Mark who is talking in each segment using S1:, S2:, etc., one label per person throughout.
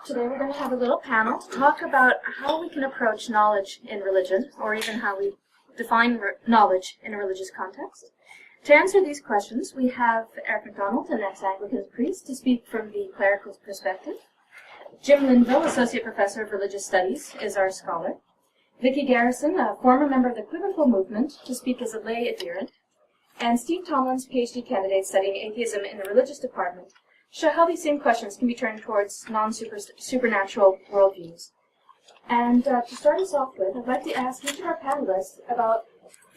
S1: Today we're going to have a little panel to talk about how we can approach knowledge in religion, or even how we define knowledge in a religious context. To answer these questions, we have Eric MacDonald, an ex-Anglican priest, to speak from the clerical perspective. Jim Linville, Associate Professor of Religious Studies, is our scholar. Vyckie Garrison, a former member of the Quiverful movement, to speak as a lay adherent. And Steve Tomlins, PhD candidate studying atheism in the religious department, show how these same questions can be turned towards non-supernatural worldviews. And to start us off with, I'd like to ask each of our panelists about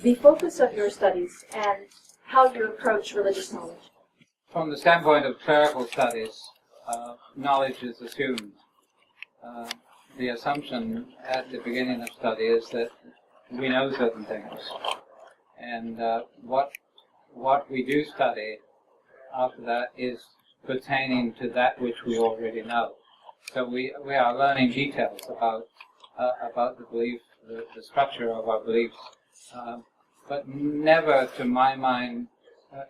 S1: the focus of your studies and how you approach religious knowledge.
S2: From the standpoint of clerical studies, knowledge is assumed. The assumption at the beginning of study is that we know certain things. And what we do study after that is pertaining to that which we already know. So we are learning details about the belief, the structure of our beliefs, but never, to my mind,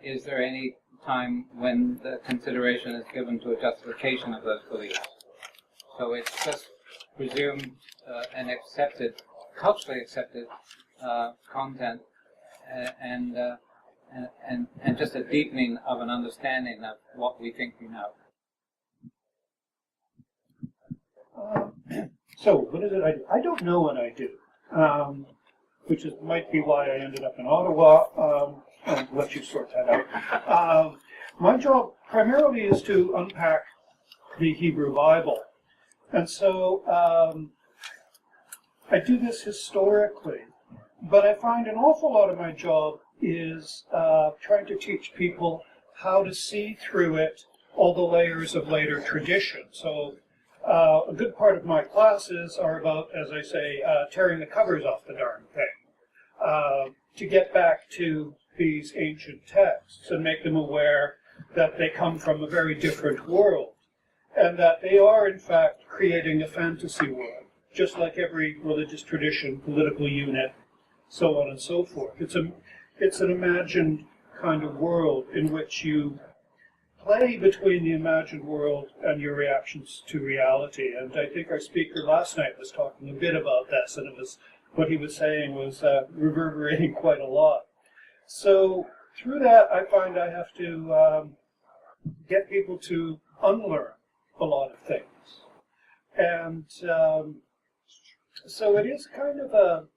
S2: is there any time when the consideration is given to a justification of those beliefs. So it's just presumed and accepted, culturally accepted content, and just a deepening of an understanding of what we think we know.
S3: So, what is it I do? I don't know what I do, which might be why I ended up in Ottawa. I'll let you sort that out. My job primarily is to unpack the Hebrew Bible. And so I do this historically, but I find an awful lot of my job is trying to teach people how to see through it all the layers of later tradition. So a good part of my classes are about, as I say, tearing the covers off the darn thing, to get back to these ancient texts and make them aware that they come from a very different world, and that they are, in fact, creating a fantasy world, just like every religious tradition, political unit, so on and so forth. It's an imagined kind of world in which you play between the imagined world and your reactions to reality. And I think our speaker last night was talking a bit about this, and what he was saying was reverberating quite a lot. So through that, I find I have to get people to unlearn a lot of things. And so it is kind of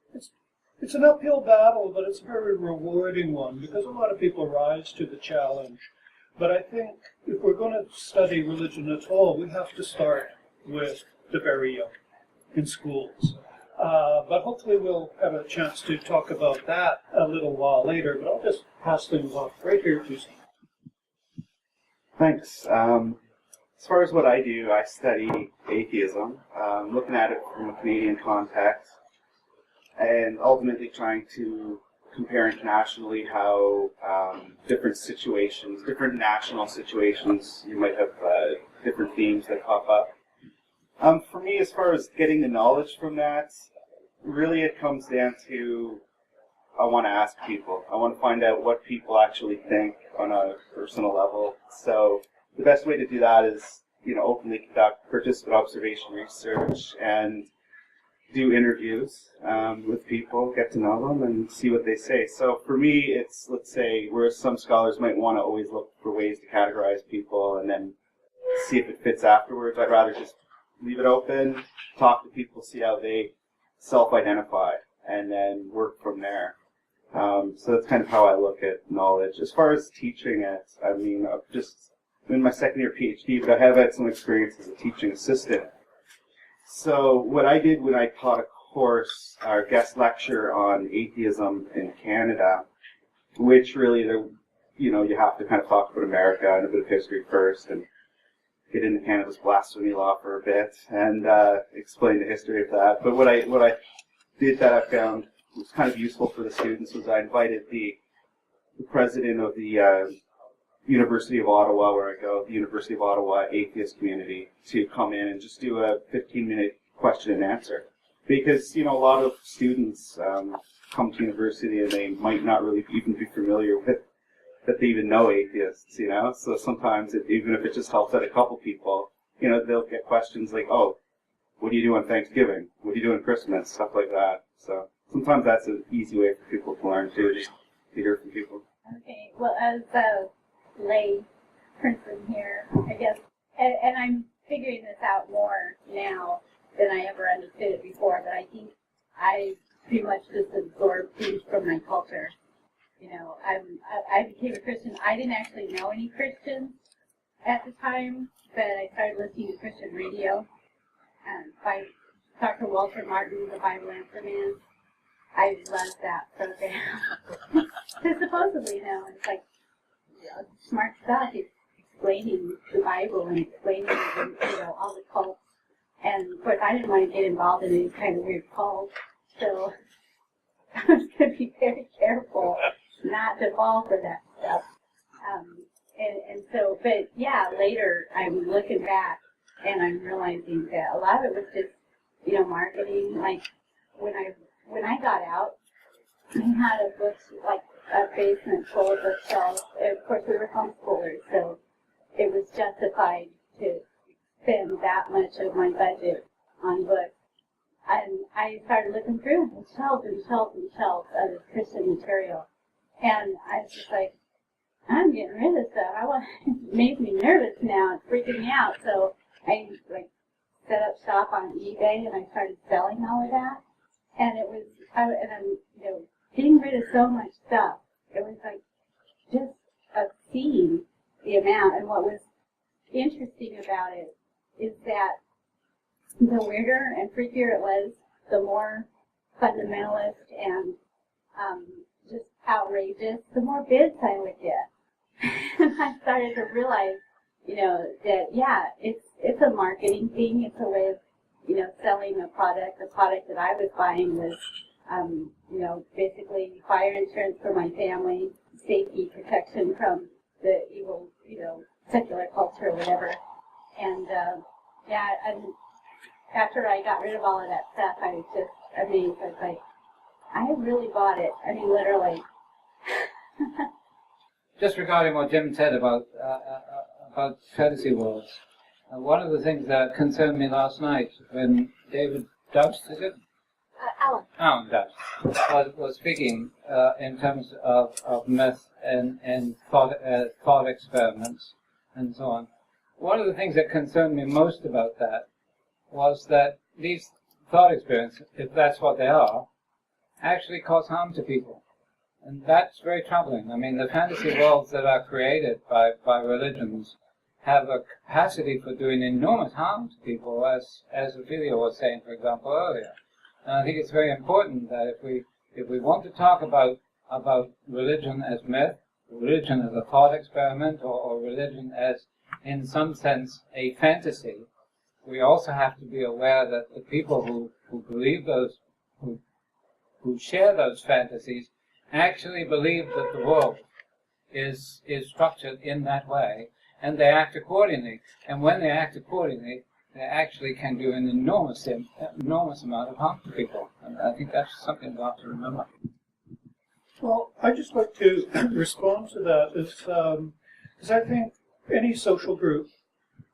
S3: it's an uphill battle, but it's a very rewarding one because a lot of people rise to the challenge. But I think if we're going to study religion at all, we have to start with the very young in schools. But hopefully we'll have a chance to talk about that a little while later. But I'll just pass things off right here to Steve.
S4: Thanks. As far as what I do, I study atheism, looking at it from a Canadian context, and ultimately trying to compare internationally how different situations, different national situations, you might have different themes that pop up. For me, as far as getting the knowledge from that, really it comes down to I want to ask people. I want to find out what people actually think on a personal level. So the best way to do that is, openly conduct participant observation research and do interviews with people, get to know them, and see what they say. So for me, it's, let's say, whereas some scholars might want to always look for ways to categorize people and then see if it fits afterwards, I'd rather just leave it open, talk to people, see how they self-identify, and then work from there. So that's kind of how I look at knowledge. As far as teaching it, I'm in my second year PhD, but I have had some experience as a teaching assistant. So what I did when I taught a course, our guest lecture on atheism in Canada, which really, you have to kind of talk about America and a bit of history first, and get into Canada's blasphemy law for a bit, and explain the history of that. But what I did that I found was kind of useful for the students was I invited the president of the University of Ottawa, where I go, the University of Ottawa atheist community, to come in and just do a 15-minute question and answer. Because, a lot of students come to university and they might not really even be familiar with that they even know atheists, So sometimes, even if it just helps out a couple people, they'll get questions like, oh, what do you do on Thanksgiving? What do you do on Christmas? Stuff like that. So sometimes that's an easy way for people to learn too, just to hear from people.
S5: Okay, well, as a lay person here, I guess, and I'm figuring this out more now than I ever understood it before, but I think I pretty much just absorbed things from my culture. I became a Christian. I didn't actually know any Christians at the time, but I started listening to Christian radio by Dr. Walter Martin, the Bible Answer Man. I loved that program. Because supposedly, it's like smart stuff. It's explaining the Bible and explaining, all the cults. And of course, I didn't want to get involved in any kind of weird cult, so I was going to be very careful not to fall for that stuff. But yeah, later I'm looking back and I'm realizing that a lot of it was just, marketing. Like when I got out, we had a basement full of bookshelves. Of course, we were homeschoolers, so it was justified to spend that much of my budget on books. And I started looking through shelves and shelves and shelves of this Christian material. And I was just like, I'm getting rid of stuff. It makes me nervous now. It's freaking me out. So I set up shop on eBay and I started selling all of that. And I'm getting rid of so much stuff. It was just obscene, the amount. And what was interesting about it is that the weirder and freakier it was, the more fundamentalist and just outrageous, the more bids I would get. And I started to realize, that it's a marketing thing. It's a way of, selling a product. The product that I was buying was, basically fire insurance for my family, safety protection from the evil, secular culture or whatever. And and after I got rid of all of that stuff, I was just amazed. I was like, I really bought it. I mean, literally.
S2: Just regarding what Jim said about fantasy worlds, one of the things that concerned me last night when David Dubs, is it?
S1: Alan.
S2: Dubs, was speaking in terms of myth and thought experiments and so on. One of the things that concerned me most about that was that these thought experiments, if that's what they are, actually cause harm to people. And that's very troubling. I mean, the fantasy worlds that are created by religions have a capacity for doing enormous harm to people, as Ophelia was saying, for example, earlier. And I think it's very important that if we want to talk about religion as myth, religion as a thought experiment, or religion as, in some sense, a fantasy, we also have to be aware that the people who believe those, who share those fantasies, actually believe that the world is structured in that way, and they act accordingly. And when they act accordingly, they actually can do an enormous amount of harm to people. And I think that's something we have to remember.
S3: Well, I'd just like to respond to that, because I think any social group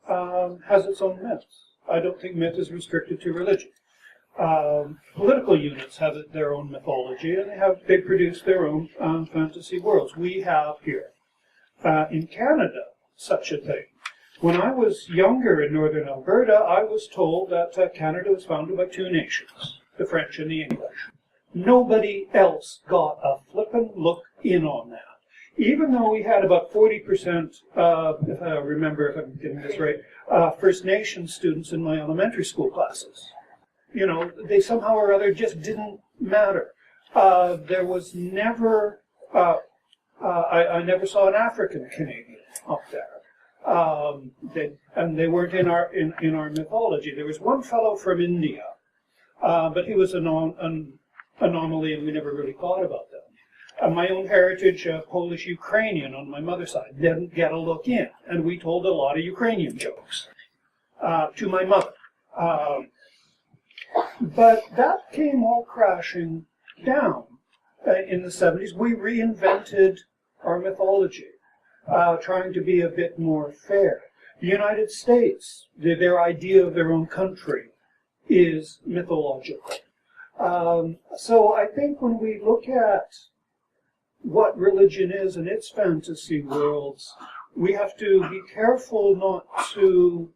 S3: has its own myths. I don't think myth is restricted to religion. Political units have their own mythology, and they produce their own fantasy worlds. We have here in Canada such a thing. When I was younger in northern Alberta, I was told that Canada was founded by two nations, the French and the English. Nobody else got a flippin' look in on that. Even though we had about 40%, if I remember, if I'm getting this right, First Nation students in my elementary school classes. They somehow or other just didn't matter. There was never, I never saw an African Canadian up there. They weren't in our mythology. There was one fellow from India, but he was an anomaly, and we never really thought about them. My own heritage, Polish-Ukrainian on my mother's side, didn't get a look in, and we told a lot of Ukrainian jokes to my mother. But that came all crashing down in the 70s. We reinvented our mythology, trying to be a bit more fair. The United States, their idea of their own country is mythological. So I think when we look at what religion is and its fantasy worlds, we have to be careful not to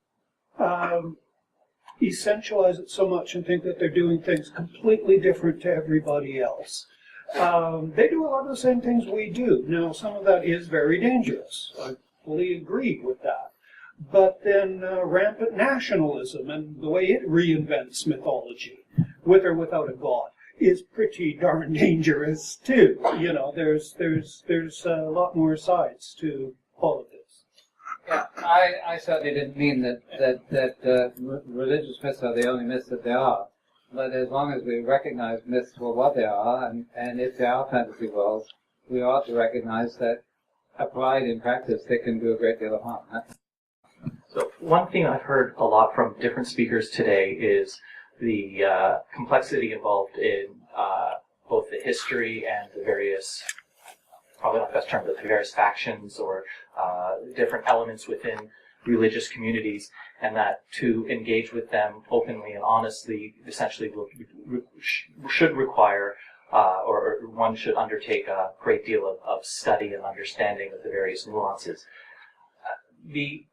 S3: essentialize it so much and think that they're doing things completely different to everybody else. They do a lot of the same things we do. Now, some of that is very dangerous. I fully agree with that. But then rampant nationalism and the way it reinvents mythology, with or without a god, is pretty darn dangerous too. You know, there's a lot more sides to all of this.
S2: Yeah, I certainly didn't mean that religious myths are the only myths that there are. But as long as we recognize myths for what they are, and if they are fantasy worlds, we ought to recognize that applied in practice, they can do a great deal of harm.
S6: So one thing I've heard a lot from different speakers today is the complexity involved in both the history and the various, probably not the best term, but the various factions or different elements within religious communities, and that to engage with them openly and honestly essentially should require or one should undertake a great deal of study and understanding of the various nuances. The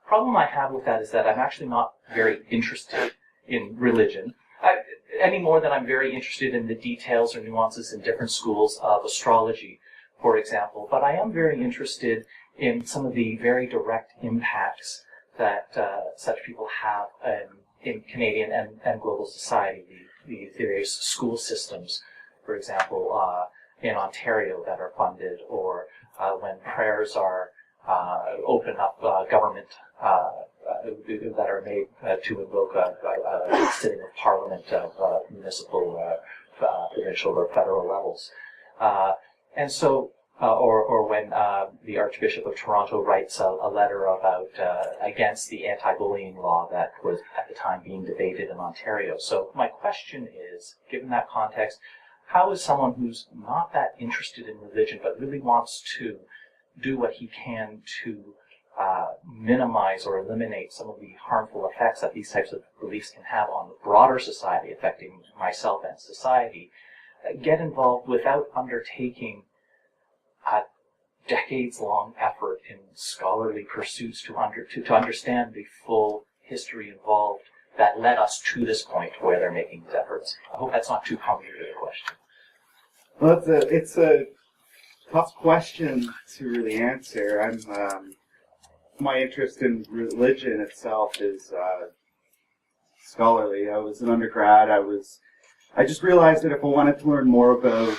S6: problem I have with that is that I'm actually not very interested in religion, any more than I'm very interested in the details or nuances in different schools of astrology, for example. But I am very interested in some of the very direct impacts that such people have in Canadian and global society, the various school systems, for example, in Ontario that are funded, or when prayers are open up government that are made to invoke a sitting of Parliament of municipal, provincial, or federal levels. And so, or when the Archbishop of Toronto writes a letter about against the anti-bullying law that was at the time being debated in Ontario. So my question is, given that context, how is someone who's not that interested in religion but really wants to do what he can to minimize or eliminate some of the harmful effects that these types of beliefs can have on the broader society, affecting myself and society, get involved without undertaking a decades-long effort in scholarly pursuits to understand the full history involved that led us to this point where they're making these efforts? I hope that's not too complicated a question.
S4: Well, it's a tough question to really answer. My interest in religion itself is scholarly. I was an undergrad. I just realized that if I wanted to learn more about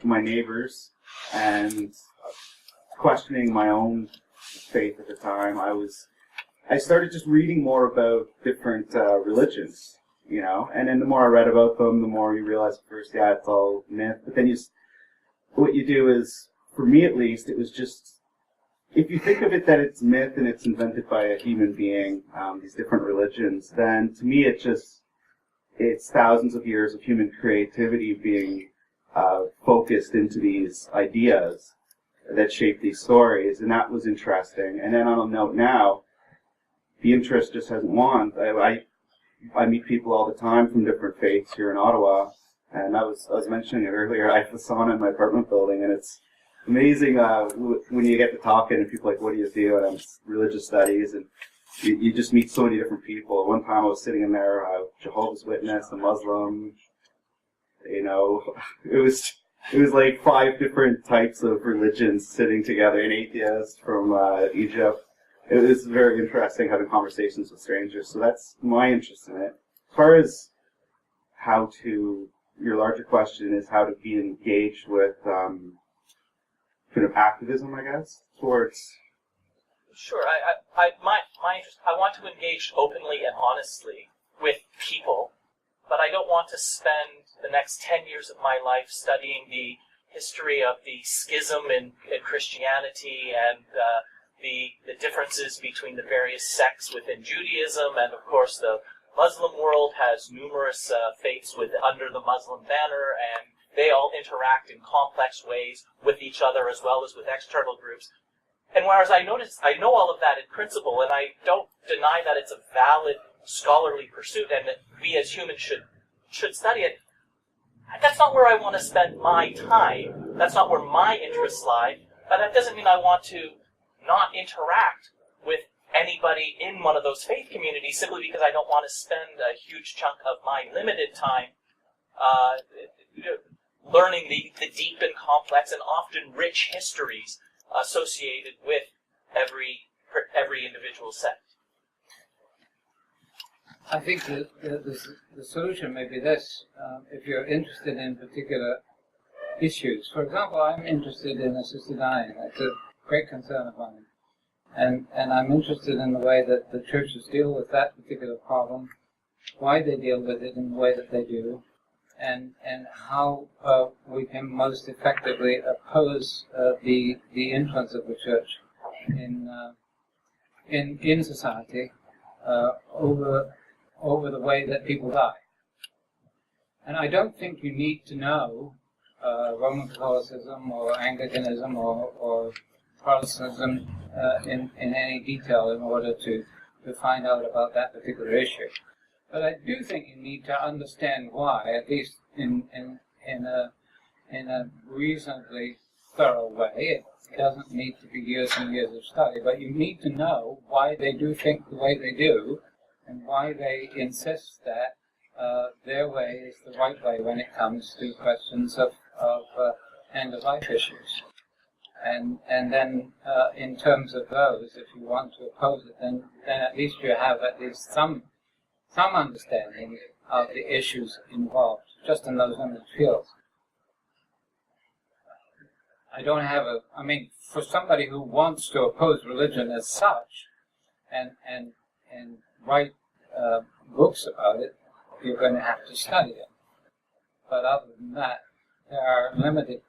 S4: my neighbors and questioning my own faith at the time, I started just reading more about different religions, you know. And then the more I read about them, the more you realize at first, yeah, it's all myth. But then what you do is, for me at least, it was just, if you think of it that it's myth and it's invented by a human being, these different religions, then to me it's thousands of years of human creativity being focused into these ideas that shape these stories, and that was interesting. And then on a note now, the interest just hasn't waned. I meet people all the time from different faiths here in Ottawa, and I was mentioning it earlier, I have a sauna in my apartment building, and it's amazing when you get to talking and people are like, what do you do? And I'm religious studies, and you just meet so many different people. One time I was sitting in there, Jehovah's Witness, a Muslim, you know, it was like 5 different types of religions sitting together, an atheist from Egypt. It was very interesting having conversations with strangers, so that's my interest in it. As far as your larger question is how to be engaged with kind of activism, I guess, towards.
S6: Sure. My interest, I want to engage openly and honestly with people, but I don't want to spend the next 10 years of my life studying the history of the schism in Christianity and the differences between the various sects within Judaism, and of course the Muslim world has numerous faiths under the Muslim banner, and they all interact in complex ways with each other as well as with external groups. And whereas I know all of that in principle, and I don't deny that it's a valid scholarly pursuit, and that we as humans should study it, that's not where I want to spend my time. That's not where my interests lie. But that doesn't mean I want to not interact with anybody in one of those faith communities simply because I don't want to spend a huge chunk of my limited time learning the deep and complex and often rich histories associated with every individual sect.
S2: I think that the solution may be this: if you're interested in particular issues. For example, I'm interested in assisted dying. That's a great concern of mine. And I'm interested in the way that the churches deal with that particular problem, why they deal with it in the way that they do, and how we can most effectively oppose the influence of the church in society over the way that people die. And I don't think you need to know Roman Catholicism or Anglicanism or Protestantism in any detail in order to find out about that particular issue. But I do think you need to understand why, at least in a reasonably thorough way. It doesn't need to be years and years of study, but you need to know why they do think the way they do, and why they insist that their way is the right way when it comes to questions of end-of-life issues. And then in terms of those, if you want to oppose it, then at least you have at least some understanding of the issues involved, just in those limited fields. I don't have for somebody who wants to oppose religion as such, and write books about it, you're going to have to study it. But other than that, there are limited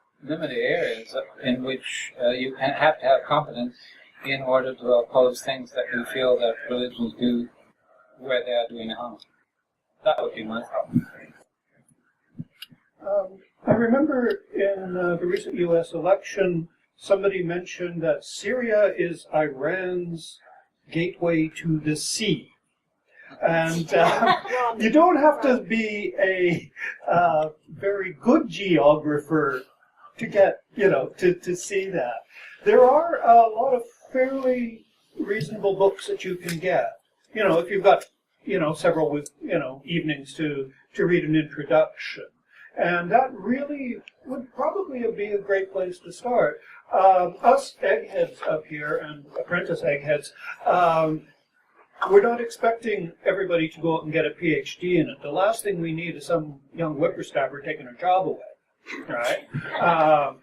S2: areas in which you have to have competence in order to oppose things that you feel that religions do where they are doing harm. That would be my thought.
S3: I remember in the recent U.S. election, somebody mentioned that Syria is Iran's gateway to the sea. And you don't have to be a very good geographer to get, to see that. There are a lot of fairly reasonable books that you can get. If you've got, several, evenings to read an introduction. And that really would probably be a great place to start. Us eggheads up here, and apprentice eggheads, we're not expecting everybody to go out and get a PhD in it. The last thing we need is some young whippersnapper taking our job away, right?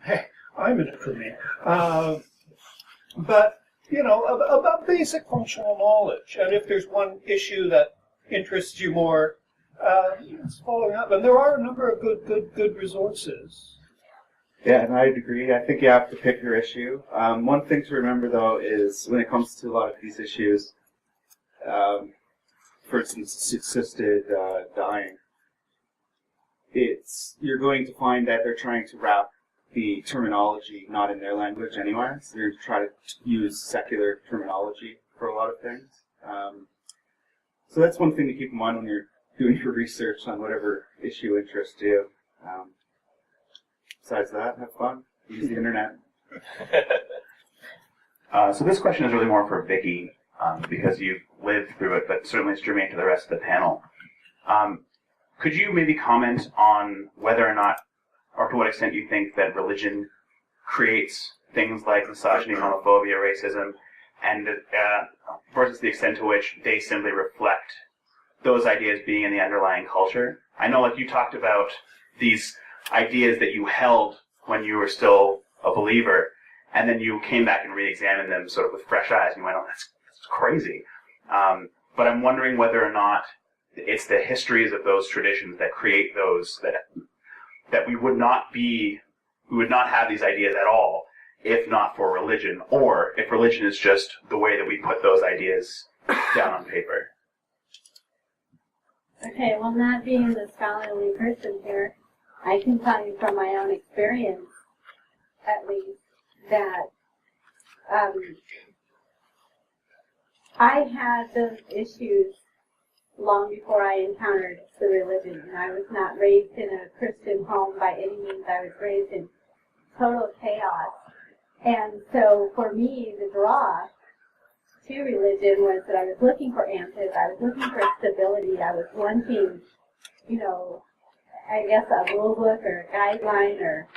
S3: Hey, I'm in it for me. But, about basic functional knowledge. And if there's one issue that interests you more, it's following up. And there are a number of good resources.
S4: Yeah, and I'd agree. I think you have to pick your issue. One thing to remember, though, is when it comes to a lot of these issues, for instance, assisted dying, you're going to find that they're trying to wrap the terminology not in their language anyway. So they're trying to use secular terminology for a lot of things. So that's one thing to keep in mind when you're doing your research on whatever issue interests you. Besides that, have fun. Use the internet.
S7: So this question is really more for Vyckie, because you've lived through it, but certainly it's germane to the rest of the panel. Could you maybe comment on whether or not, or to what extent you think that religion creates things like misogyny, homophobia, racism, and versus the extent to which they simply reflect those ideas being in the underlying culture? I know, like, you talked about these ideas that you held when you were still a believer, and then you came back and re-examined them sort of with fresh eyes, and you went, oh, that's crazy. But I'm wondering whether or not it's the histories of those traditions that create those, that we would not have these ideas at all if not for religion, or if religion is just the way that we put those ideas down on paper.
S5: Okay, well, not being the scholarly person here, I can tell you from my own experience, at least, that I had those issues long before I encountered the religion. And I was not raised in a Christian home by any means. I was raised in total chaos. And so for me, the draw to religion was that I was looking for answers. I was looking for stability. I was wanting, I guess a rule book or a guideline or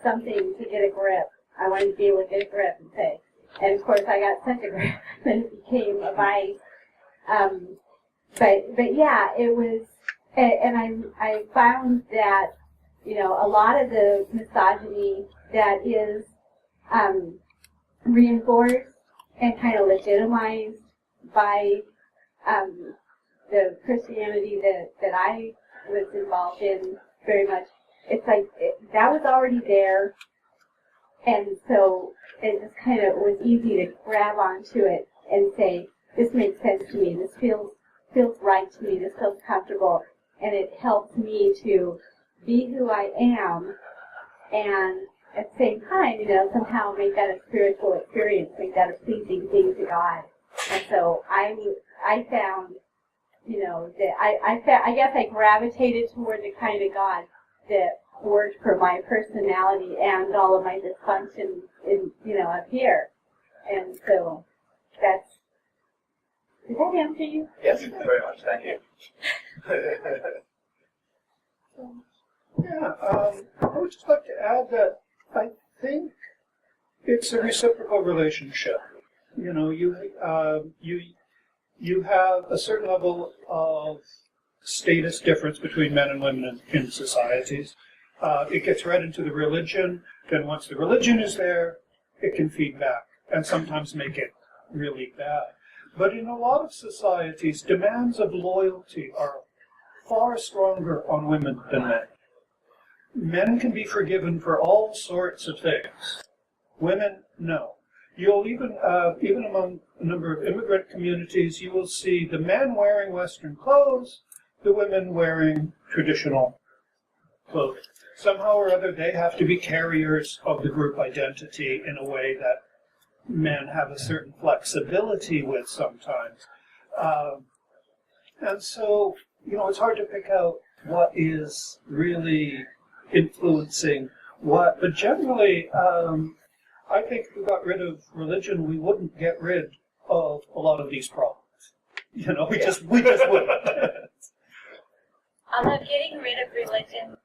S5: something to get a grip. I wanted to be able to get a grip and say. And of course, I got such a grip that it became a vice. But yeah, it was, and I found that, a lot of the misogyny that is reinforced and kind of legitimized by the Christianity that I was involved in very much. It's like that was already there, and so it just kind of was easy to grab onto it and say, this makes sense to me, this feels right to me, this feels comfortable, and it helps me to be who I am, and at the same time, somehow make that a spiritual experience, make that a pleasing thing to God. And so I found, that I guess I gravitated toward the kind of God that worked for my personality and all of my dysfunction up here. And so did that answer you?
S8: Yes, very much. Thank you.
S3: Yeah, I would just like to add that I think it's a reciprocal relationship. You have a certain level of status difference between men and women in societies. It gets read into the religion, then once the religion is there, it can feed back and sometimes make it really bad. But in a lot of societies, demands of loyalty are far stronger on women than men. Men can be forgiven for all sorts of things. Women, no. You'll even among a number of immigrant communities, you will see the men wearing Western clothes, the women wearing traditional clothing. Somehow or other, they have to be carriers of the group identity in a way that men have a certain flexibility with sometimes. And so, it's hard to pick out what is really influencing what. But generally, I think if we got rid of religion, we wouldn't get rid of a lot of these problems. We just wouldn't.
S5: Although getting rid of religion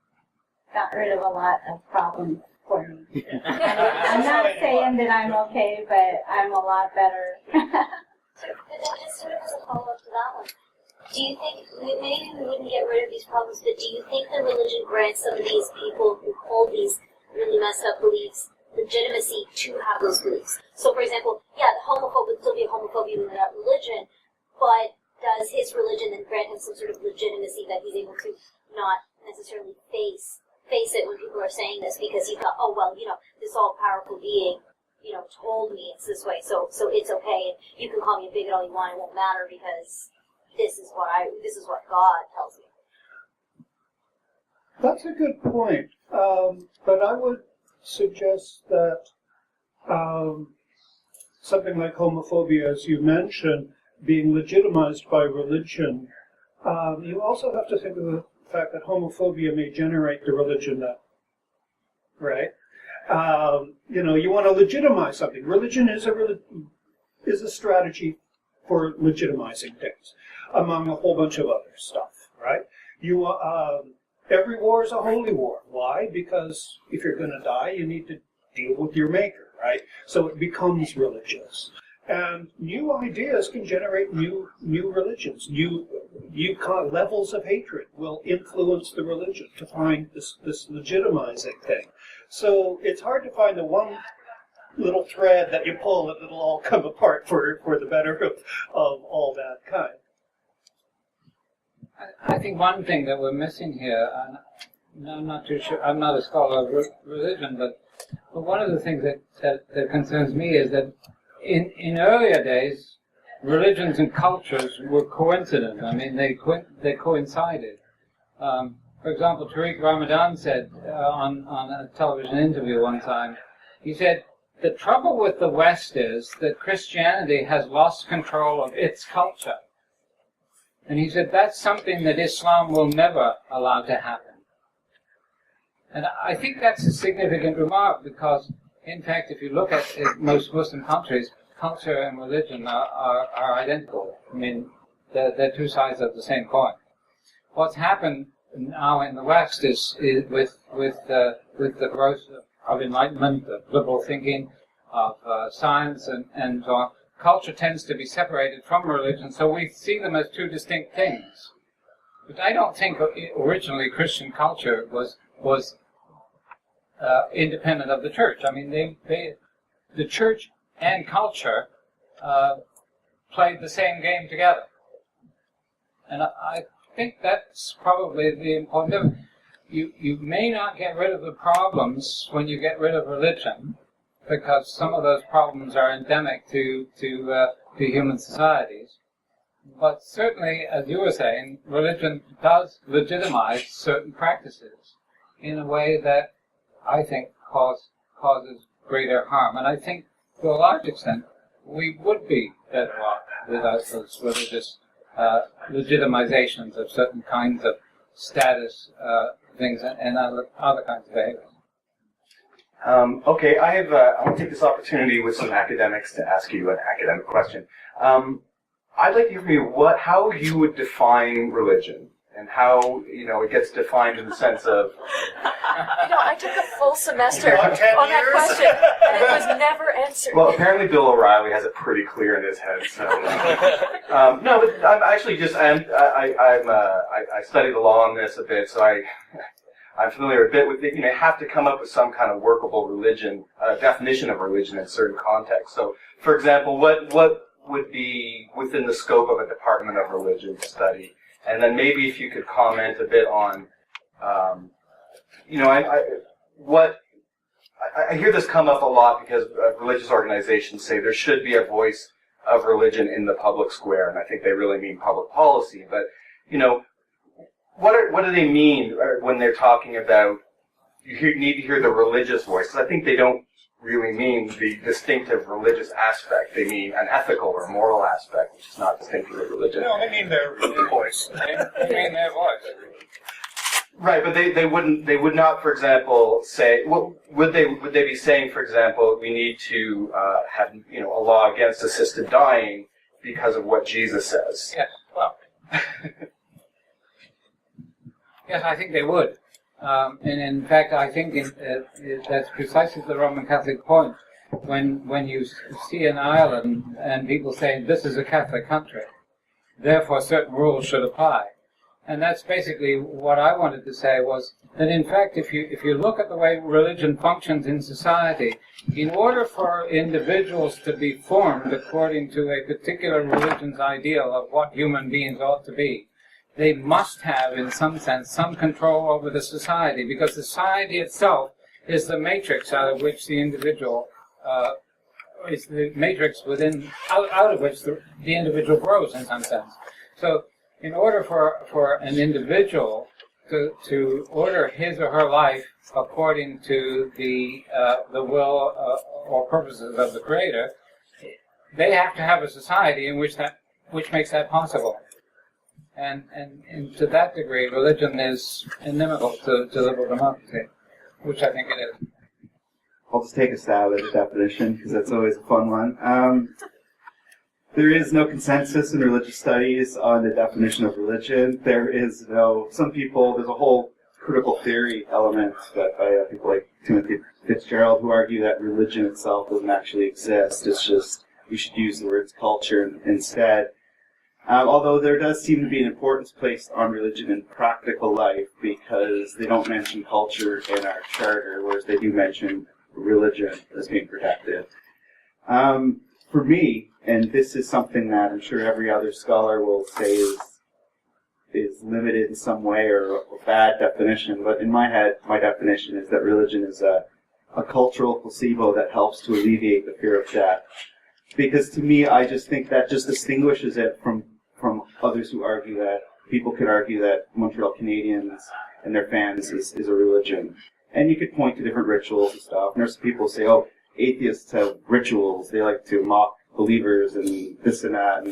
S5: got rid of a lot of problems for me. I'm not saying that I'm okay, but I'm a lot better.
S9: But then just sort of as a follow-up to that one, do you think, maybe we wouldn't get rid of these problems, but do you think that religion grants some of these people who hold these really messed up beliefs legitimacy to have those beliefs? So, for example, yeah, the homophobe would still be a homophobe even without religion, but does his religion then grant him some sort of legitimacy that he's able to not necessarily face it when people are saying this, because he thought, oh, well, this all-powerful being, told me it's this way, so it's okay, and you can call me a bigot all you want, it won't matter, because this is what God tells me.
S3: That's a good point. But I would suggest that something like homophobia, as you mentioned, being legitimized by religion, you also have to think of the fact that homophobia may generate the religion that, right? You want to legitimize something. Religion is a strategy for legitimizing things, among a whole bunch of other stuff, right? Every war is a holy war. Why? Because if you're going to die, you need to deal with your maker, right? So it becomes religious. And new ideas can generate new religions. New levels of hatred will influence the religion to find this legitimizing thing. So it's hard to find the one little thread that you pull that it'll all come apart for the better of all that kind.
S2: I think one thing that we're missing here, and I'm not too sure, I'm not a scholar of religion, but one of the things that concerns me is that in earlier days, religions and cultures were coincident. I mean, they coincided. For example, Tariq Ramadan said on a television interview one time, he said the trouble with the West is that Christianity has lost control of its culture. And he said that's something that Islam will never allow to happen. And I think that's a significant remark because, in fact, if you look at most Muslim countries, culture and religion are identical. I mean, they're two sides of the same coin. What's happened now in the West is with the growth of enlightenment, of liberal thinking, of science, and so on, culture tends to be separated from religion, so we see them as two distinct things. But I don't think originally Christian culture was independent of the church. I mean, the church and culture played the same game together. And I think that's probably the important difference. You may not get rid of the problems when you get rid of religion, because some of those problems are endemic to human societies. But certainly, as you were saying, religion does legitimize certain practices in a way that I think causes greater harm. And I think, to a large extent, we would be better off without those religious legitimizations of certain kinds of status things and other kinds of behaviors.
S7: Okay, I want to take this opportunity with some academics to ask you an academic question. I'd like to hear from you how you would define religion and how it gets defined in the sense of.
S8: I took a full semester on that question, and it was never answered.
S7: Well, apparently Bill O'Reilly has it pretty clear in his head. So, no, but I'm actually just I study the law on this a bit, so I'm familiar a bit with it. You have to come up with some kind of workable definition of religion in certain contexts. So, for example, what would be within the scope of a Department of Religion study? And then maybe if you could comment a bit on, I hear this come up a lot because religious organizations say there should be a voice of religion in the public square, and I think they really mean public policy. But what do they mean when they're talking about you need to hear the religious voice? Because I think they don't really mean the distinctive religious aspect. They mean an ethical or moral aspect, which is not distinctive of religion.
S3: No, they mean their voice.
S2: They mean their voice.
S7: Right, but they would not, for example, say. Well, would they be saying, for example, we need to have a law against assisted dying because of what Jesus says?
S2: Yes. Well. Yes, I think they would. And in fact, I think that's precisely the Roman Catholic point. When you see an Ireland and people saying this is a Catholic country, therefore certain rules should apply. And that's basically what I wanted to say was that in fact, if you look at the way religion functions in society, in order for individuals to be formed according to a particular religion's ideal of what human beings ought to be, they must have, in some sense, some control over the society, because the society itself is the matrix out of which the individual is the matrix out of which the individual grows, in some sense. So, in order for an individual to order his or her life according to the will or purposes of the Creator, they have to have a society in which makes that possible. And to that degree, religion is inimical to liberal democracy, which I think it is.
S4: I'll just take a stab at the definition, because that's always a fun one. There is no consensus in religious studies on the definition of religion. There's a whole critical theory element that by people like Timothy Fitzgerald who argue that religion itself doesn't actually exist. It's just, we should use the words culture instead. Although there does seem to be an importance placed on religion in practical life, because they don't mention culture in our charter, whereas they do mention religion as being protected. For me, and this is something that I'm sure every other scholar will say is limited in some way or a bad definition, but in my head, my definition is that religion is a cultural placebo that helps to alleviate the fear of death. Because to me, I just think that just distinguishes it from others who argue that, people could argue that Montreal Canadiens and their fans is a religion. And you could point to different rituals and stuff. And there's people who say, atheists have rituals. They like to mock believers and this and that,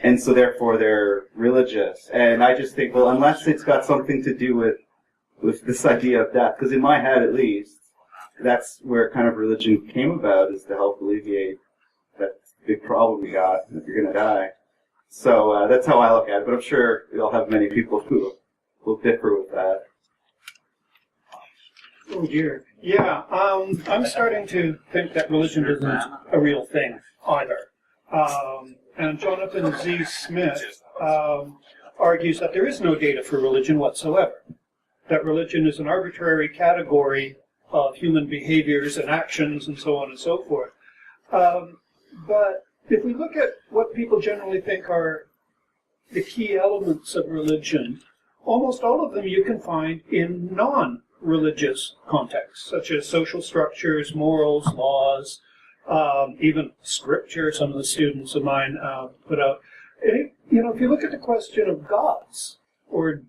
S4: and so therefore they're religious. And I just think, well, unless it's got something to do with this idea of death, because in my head at least, that's where kind of religion came about, is to help alleviate that big problem you got if you're going to die. So that's how I look at it, but I'm sure you'll have many people who will differ with that.
S3: Oh dear. Yeah, I'm starting to think that religion isn't a real thing either. And Jonathan Z. Smith argues that there is no data for religion whatsoever, that religion is an arbitrary category of human behaviors and actions and so on and so forth. But if we look at what people generally think are the key elements of religion, almost all of them you can find in non-religious contexts, such as social structures, morals, laws, even scripture. Some of the students of mine put out. And if you look at the question of gods, or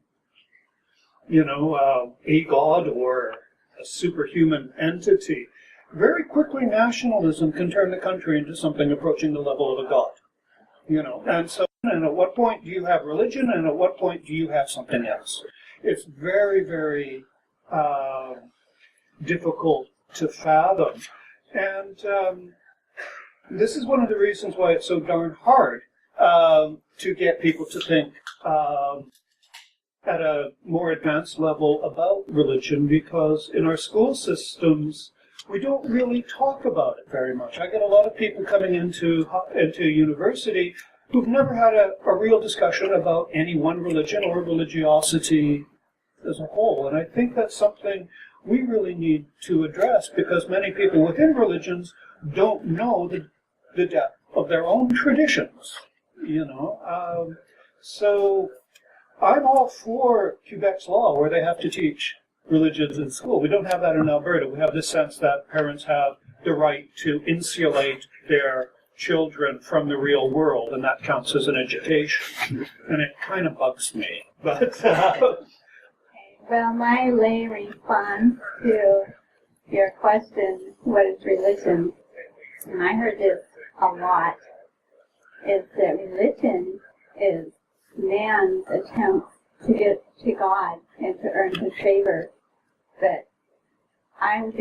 S3: a god or a superhuman entity, very quickly nationalism can turn the country into something approaching the level of a god. And at what point do you have religion, and at what point do you have something else? It's very, very difficult to fathom. And this is one of the reasons why it's so darn hard to get people to think at a more advanced level about religion, because in our school systems, we don't really talk about it very much. I get a lot of people coming into university who've never had a real discussion about any one religion or religiosity as a whole. And I think that's something we really need to address, because many people within religions don't know the depth of their own traditions. So I'm all for Quebec's law, where they have to teach religions in school. We don't have that in Alberta. We have this sense that parents have the right to insulate their children from the real world, and that counts as an education. And it kind of bugs me. But
S5: well, my lay response to your question, what is religion, and I heard this a lot, is that religion is man's attempt to get to God and to earn his favor. But I was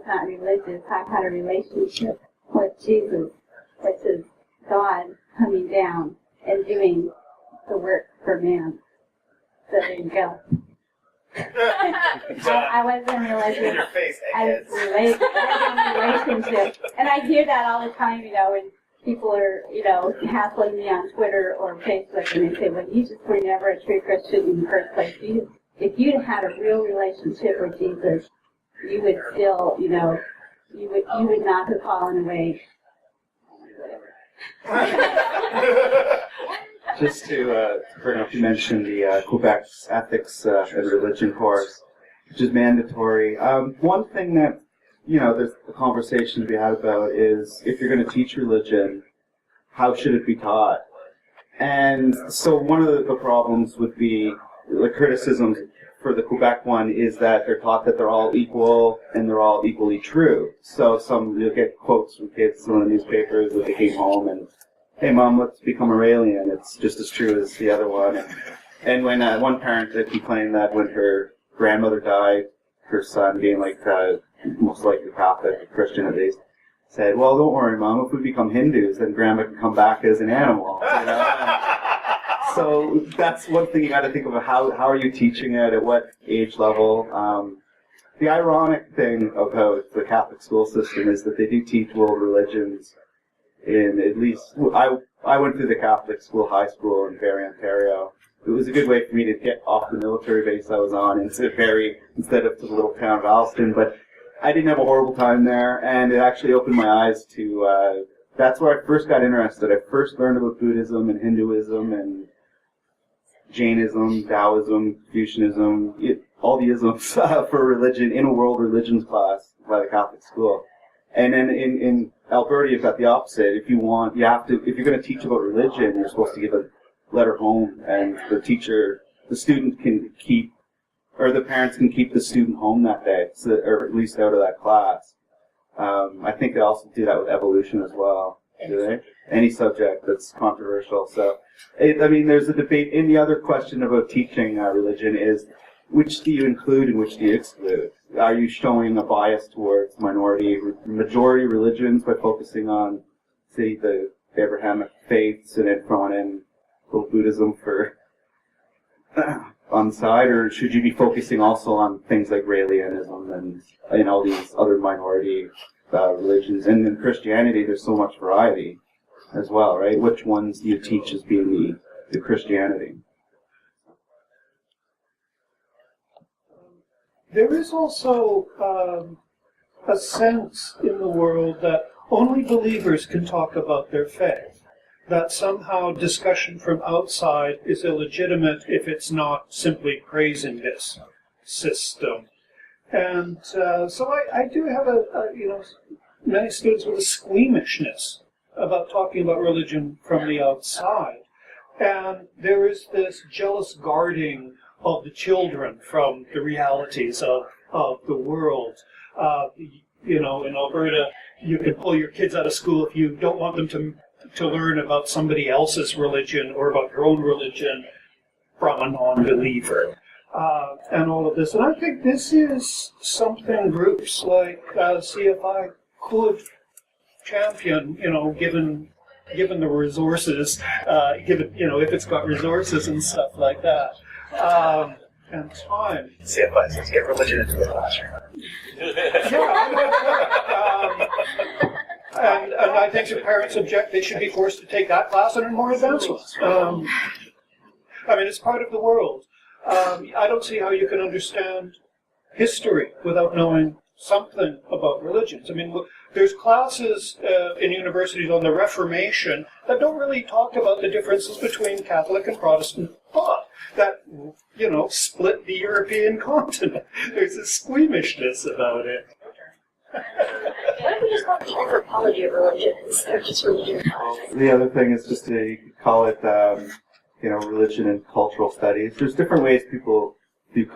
S5: not religious. I've had a relationship with Jesus, which is God coming down and doing the work for man. So there you go. I wasn't religious. I was in a relationship. And I hear that all the time, when people are, hassling me on Twitter or Facebook, and they say, well, you just were never a true Christian in the first place. If you'd had a real relationship with Jesus, you would still, you would not have fallen away.
S4: Just to bring up, you mentioned the Quebec's ethics and religion course, which is mandatory. One thing that there's a conversation to be had about is, if you're going to teach religion, how should it be taught? And so one of the problems would be, the criticism for the Quebec one is that they're taught that they're all equal and they're all equally true. So you'll get quotes from kids in the newspapers that they came home and, hey mom, let's become Aurelian. It's just as true as the other one. And when one parent did complain that when her grandmother died, her son, being most likely Catholic, Christian at least, said, well, don't worry, Mom, if we become Hindus, then Grandma can come back as an animal. So that's one thing you got to think about. How are you teaching it? At what age level? The ironic thing about the Catholic school system is that they do teach world religions in at least. I went through the Catholic school, high school in Barrie, Ontario. It was a good way for me to get off the military base I was on into Barrie instead of to the little town of Alston. But I didn't have a horrible time there, and it actually opened my eyes to. That's where I first got interested. I first learned about Buddhism and Hinduism and Jainism, Taoism, Confucianism, all the isms for religion in a world religions class by the Catholic school. And then in Alberta, you've got the opposite. If you're going to teach about religion, you're supposed to give a letter home, and the student can the parents can keep the student home that day, or at least out of that class. I think they also do that with evolution as well. Do they? Any subject that's controversial. So, there's a debate. And the other question about teaching religion is, which do you include and which do you exclude? Are you showing a bias towards majority religions by focusing on, say, the Abrahamic faiths and then throwing in Buddhism for on the side, or should you be focusing also on things like Raelianism and all these other minority religions? And in Christianity, there's so much variety as well, right? Which ones do you teach as being the Christianity?
S3: There is also a sense in the world that only believers can talk about their faith, that somehow discussion from outside is illegitimate if it's not simply praising this system. And so I do have many students with a squeamishness about talking about religion from the outside. And there is this jealous guarding of the children from the realities of the world. In Alberta, you can pull your kids out of school if you don't want them to learn about somebody else's religion or about your own religion from a non-believer. And all of this. And I think this is something groups like CFI could champion, given the resources, if it's got resources and stuff like that. And time.
S10: CFI says get religion into the classroom.
S3: And I think if parents object, they should be forced to take that class and more advanced ones. It's part of the world. I don't see how you can understand history without knowing something about religions. There's classes in universities on the Reformation that don't really talk about the differences between Catholic and Protestant thought that, split the European continent. There's a squeamishness about it.
S9: What if we just call it the anthropology of religion instead of just religion?
S4: The other thing is just to call it, religion and cultural studies. There's different ways people do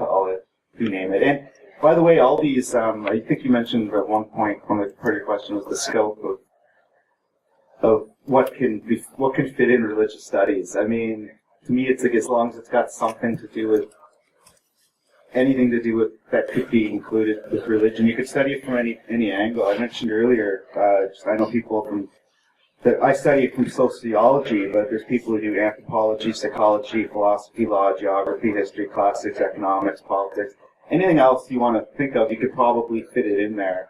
S4: name it. And by the way, all these, I think you mentioned at one point, one of the part of your question was the scope of what can fit in religious studies. To me, it's like as long as it's got something to do with anything to do with that could be included with religion. You could study it from any angle. I mentioned earlier, I know people I study it from sociology, but there's people who do anthropology, psychology, philosophy, law, geography, history, classics, economics, politics. Anything else you want to think of, you could probably fit it in there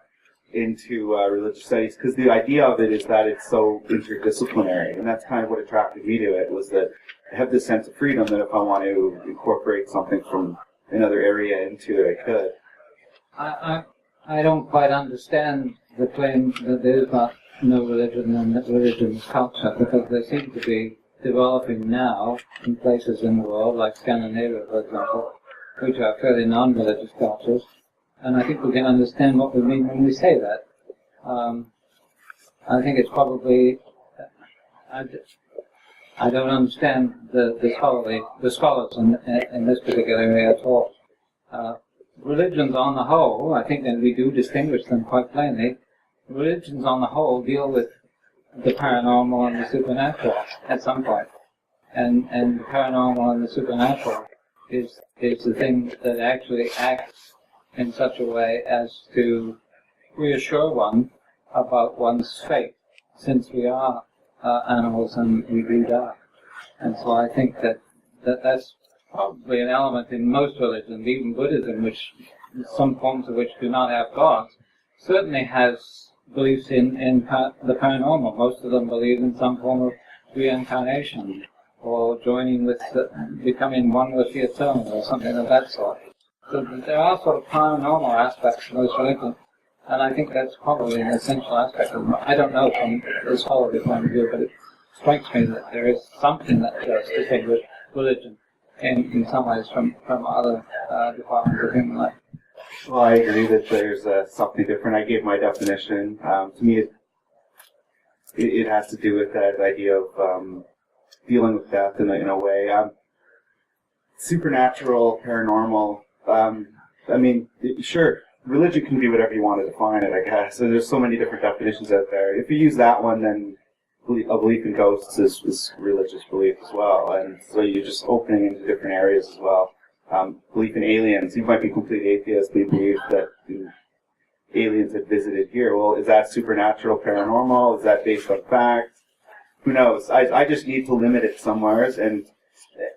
S4: into religious studies, because the idea of it is that it's so interdisciplinary, and that's kind of what attracted me to it, was that I have this sense of freedom that if I want to incorporate something from another area into it, I could.
S2: I don't quite understand the claim that there is no religion and that religion is culture, because they seem to be developing now in places in the world, like Scandinavia, for example, which are fairly non-religious cultures, and I think we can understand what we mean when we say that. I think it's probably, I don't understand the scholars in this particular area at all. Religions on the whole, I think that we do distinguish them quite plainly. Religions on the whole deal with the paranormal and the supernatural at some point. And the paranormal and the supernatural is the thing that actually acts in such a way as to reassure one about one's fate, since we are animals and we do die. And so I think that's probably an element in most religions, even Buddhism, which some forms of which do not have gods, certainly has beliefs in the paranormal. Most of them believe in some form of reincarnation, or joining with, becoming one with the eternal, or something of that sort. So there are sort of paranormal aspects to most religions, and I think that's probably an essential aspect of them. I don't know from the scholarly point of view, but it strikes me that there is something that does distinguish religion in some ways from other departments of human life.
S4: Well, I agree that there's something different. I gave my definition. To me, it has to do with that idea of dealing with death in a way. Supernatural, paranormal. Sure, religion can be whatever you want to define it, I guess. So there's so many different definitions out there. If you use that one, then a belief in ghosts is religious belief as well. And so you're just opening into different areas as well. Belief in aliens. You might be completely atheist, but you believe that aliens had visited here. Well, is that supernatural, paranormal? Is that based on fact? Who knows? I just need to limit it somewhere. And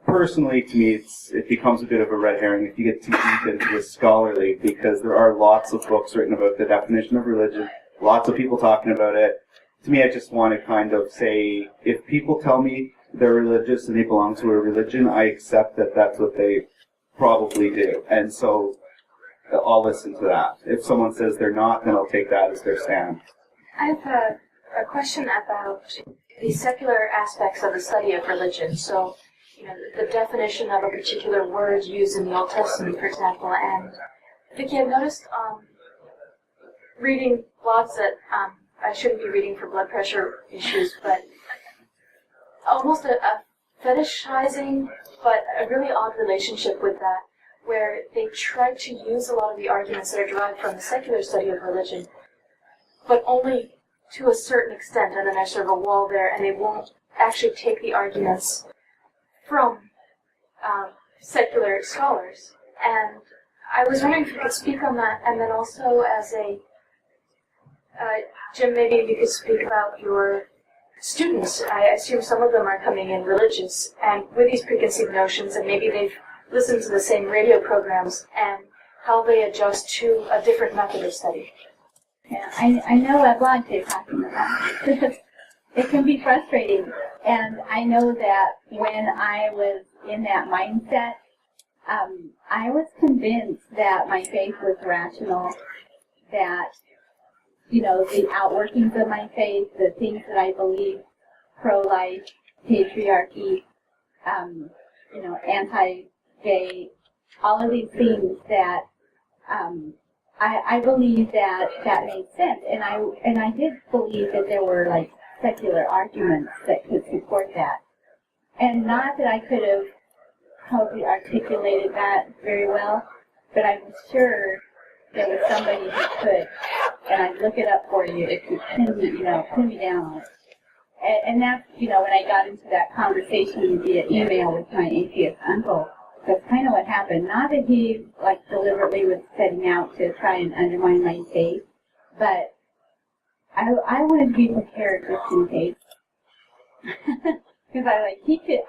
S4: personally, to me, it becomes a bit of a red herring if you get too deep into the scholarly, because there are lots of books written about the definition of religion, lots of people talking about it. To me, I just want to kind of say, if people tell me they're religious and they belong to a religion, I accept that that's what they probably do. And so I'll listen to that. If someone says they're not, then I'll take that as their stand.
S8: I have a question about the secular aspects of the study of religion. So, the definition of a particular word used in the Old Testament, for example. And Vyckie, I've noticed reading blogs that I shouldn't be reading for blood pressure issues, but almost a fetishizing, but a really odd relationship with that, where they try to use a lot of the arguments that are derived from the secular study of religion, but only to a certain extent, and then there's sort of a wall there, and they won't actually take the arguments from secular scholars. And I was wondering if you could speak on that, and then also as a Jim, maybe you could speak about your students. I assume some of them are coming in religious and with these preconceived notions, and maybe they've listened to the same radio programs, and how they adjust to a different method of study.
S5: Yeah, I know what blog you're talking about. It can be frustrating, and I know that when I was in that mindset, I was convinced that my faith was rational, that the outworkings of my faith, the things that I believe, pro-life, patriarchy, anti-gay, all of these things that I believe that made sense, and I did believe that there were like secular arguments that could support that, and not that I could have probably articulated that very well, but I was sure there was somebody who could, and I'd look it up for you if you pin me down on it. And that's, when I got into that conversation via email with my atheist uncle, that's kind of what happened. Not that he, deliberately was setting out to try and undermine my faith, but I wanted to be prepared just in case. Because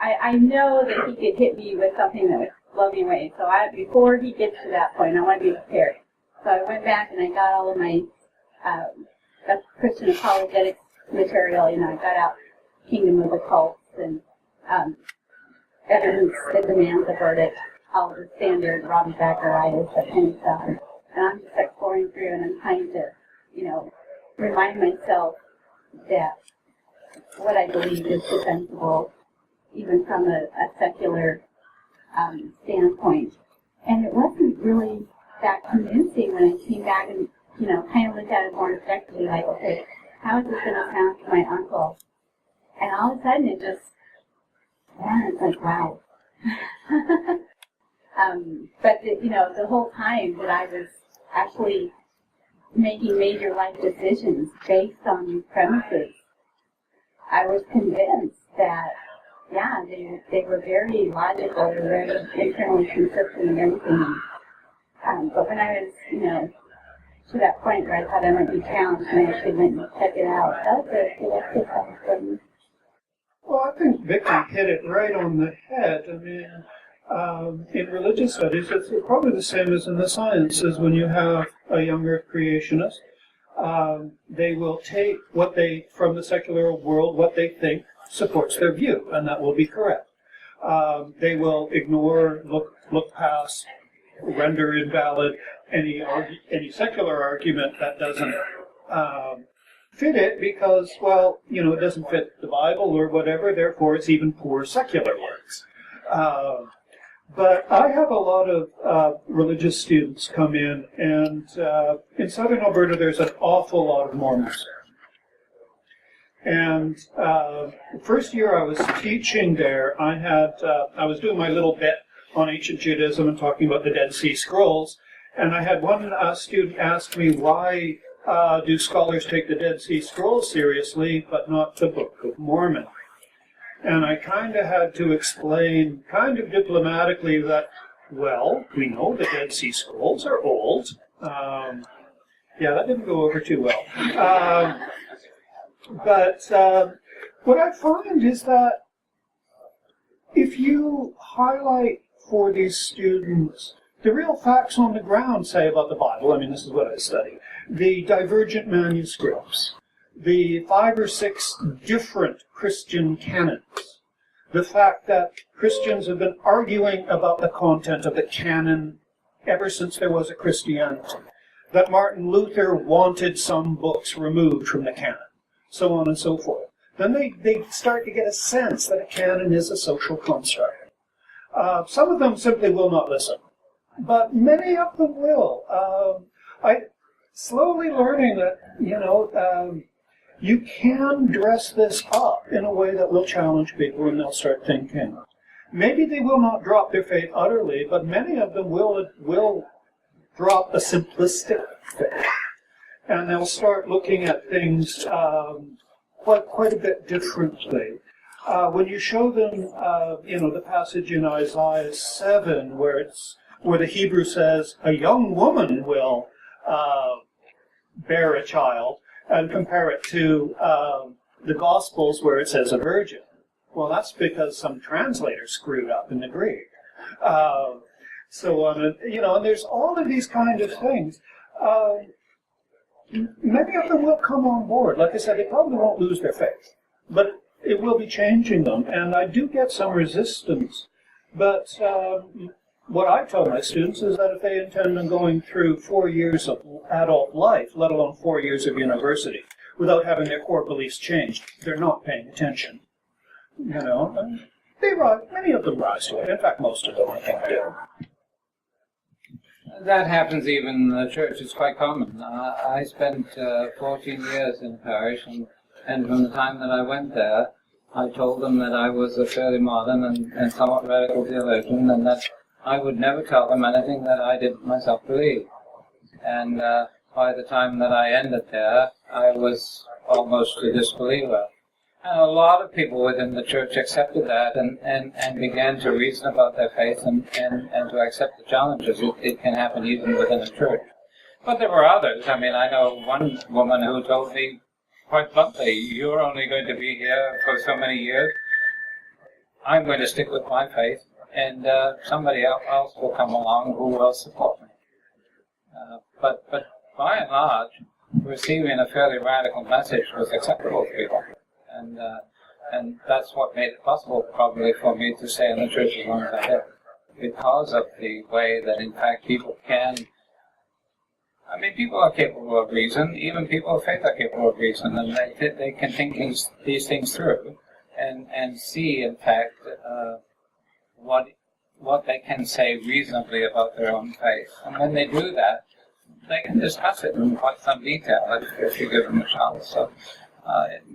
S5: I know that he could hit me with something that would blow me away. So before he gets to that point, I want to be prepared. So I went back and I got all of my Christian apologetics material. I got out Kingdom of the Cults and Evidence That Demands a Verdict, all the standard Robbie Backeritis, that kind of stuff. And I'm just exploring through, and I'm trying to, remind myself that what I believe is defensible, even from a secular standpoint. And it wasn't really that convincing when I came back and, kind of looked at it more objectively, like, okay, how is this going to sound to my uncle? And all of a sudden it just, it's like, wow. But, the whole time that I was actually making major life decisions based on these premises, I was convinced that, they were very logical, they were very internally consistent and everything. But when I was, to that point where I thought I might be challenged, and I actually went and checked it out, that was a good time for me.
S3: Well, I think Vyckie hit it right on the head. I mean, in religious studies, it's probably the same as in the sciences. When you have a younger creationist, they will take from the secular world, what they think supports their view, and that will be correct. They will ignore, look past, render invalid any secular argument that doesn't fit it because, it doesn't fit the Bible or whatever, therefore it's even poor secular works. But I have a lot of religious students come in, and in southern Alberta there's an awful lot of Mormons. And the first year I was teaching there, I was doing my little bit on ancient Judaism and talking about the Dead Sea Scrolls, And I had one student ask me, why do scholars take the Dead Sea Scrolls seriously, but not the Book of Mormon? And I kind of had to explain, kind of diplomatically, that, well, we know the Dead Sea Scrolls are old. Yeah, that didn't go over too well. But what I find is that if you highlight for these students the real facts on the ground, say, about the Bible, I mean, this is what I study, the divergent manuscripts, the 5 or 6 different Christian canons, the fact that Christians have been arguing about the content of the canon ever since there was a Christianity, that Martin Luther wanted some books removed from the canon, so on and so forth. Then they start to get a sense that a canon is a social construct. Some of them simply will not listen, but many of them will. I slowly learning that, you can dress this up in a way that will challenge people and they'll start thinking. Maybe they will not drop their faith utterly, but many of them will drop a simplistic faith. And they'll start looking at things quite a bit differently. When you show them, the passage in Isaiah 7 where the Hebrew says, a young woman will bear a child, and compare it to the Gospels where it says a virgin. Well, that's because some translator screwed up in the Greek. So on, and there's all of these kind of things. Many of them will come on board. Like I said, they probably won't lose their faith, but it will be changing them. And I do get some resistance. But what I tell my students is that if they intend on going through 4 years of adult life, let alone 4 years of university, without having their core beliefs changed, they're not paying attention. And many of them rise to it. In fact, most of them, I think, do.
S2: That happens even in the church. It's quite common. I spent 14 years in parish, and from the time that I went there, I told them that I was a fairly modern and somewhat radical theologian, and that I would never tell them anything that I didn't myself believe. And by the time that I ended there, I was almost a disbeliever. And a lot of people within the church accepted that and began to reason about their faith and to accept the challenges. It can happen even within a church. But there were others. I mean, I know one woman who told me quite bluntly, you're only going to be here for so many years. I'm going to stick with my faith, and somebody else will come along who will support me. But by and large, receiving a fairly radical message was acceptable to people. And that's what made it possible, probably, for me to stay in the church as long as I did. Because of the way that, in fact, people are capable of reason. Even people of faith are capable of reason, and they can think these things through and see, in fact, what they can say reasonably about their own faith. And when they do that, they can discuss it in quite some detail if you give them a chance. So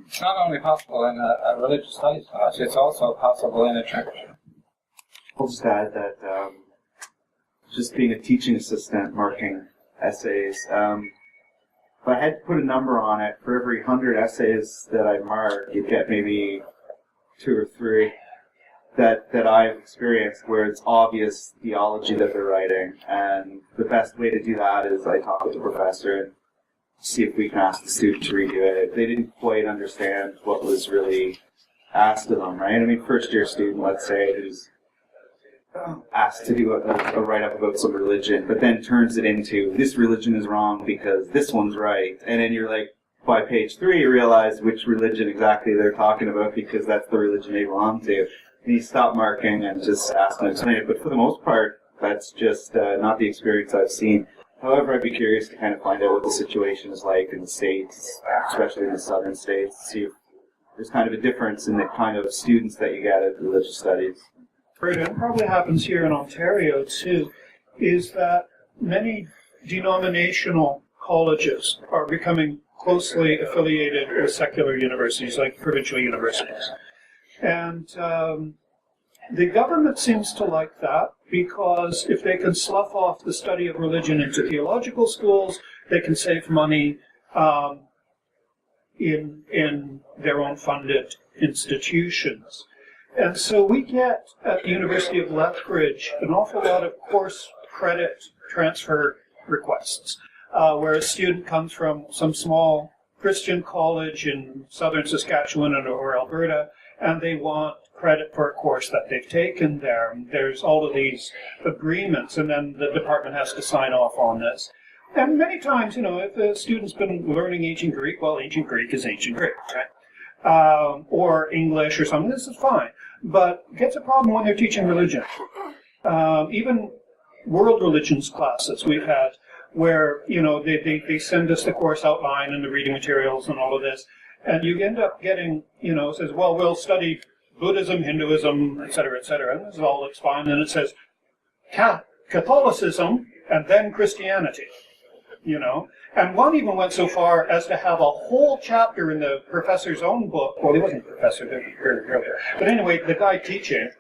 S2: it's not only possible in a religious studies class, it's also possible in a church.
S4: I'll just add that just being a teaching assistant marking essays, if I had to put a number on it, for every 100 essays that I mark, you'd get maybe 2 or 3 that I've experienced where it's obvious theology that they're writing. And the best way to do that is I talk with the professor and see if we can ask the student to redo it. If they didn't quite understand what was really asked of them, right? I mean, first-year student, let's say, who's asked to do a write-up about some religion, but then turns it into, this religion is wrong because this one's right. And then you're like, by page 3, you realize which religion exactly they're talking about because that's the religion they belong to. And you stop marking and just ask them to explain it. But for the most part, that's just not the experience I've seen. However, I'd be curious to kind of find out what the situation is like in the States, especially in the southern states, see if there's kind of a difference in the kind of students that you get at religious studies.
S3: Right, and it probably happens here in Ontario too, is that many denominational colleges are becoming closely affiliated with secular universities, like provincial universities. And the government seems to like that, because if they can slough off the study of religion into theological schools, they can save money in their own funded institutions. And so we get at the University of Lethbridge an awful lot of course credit transfer requests, where a student comes from some small Christian college in southern Saskatchewan or Alberta, and they want credit for a course that they've taken there. And there's all of these agreements, and then the department has to sign off on this. And many times, if a student's been learning ancient Greek, well, ancient Greek is ancient Greek, right? Or English or something, this is fine. But it gets a problem when they're teaching religion. Even world religions classes we've had where, they send us the course outline and the reading materials and all of this, and you end up getting, says, well, we'll study Buddhism, Hinduism, etc., and this all looks fine, and it says Catholicism and then Christianity, And one even went so far as to have a whole chapter in the professor's own book. Well, he wasn't a professor, but anyway, the guy teaching,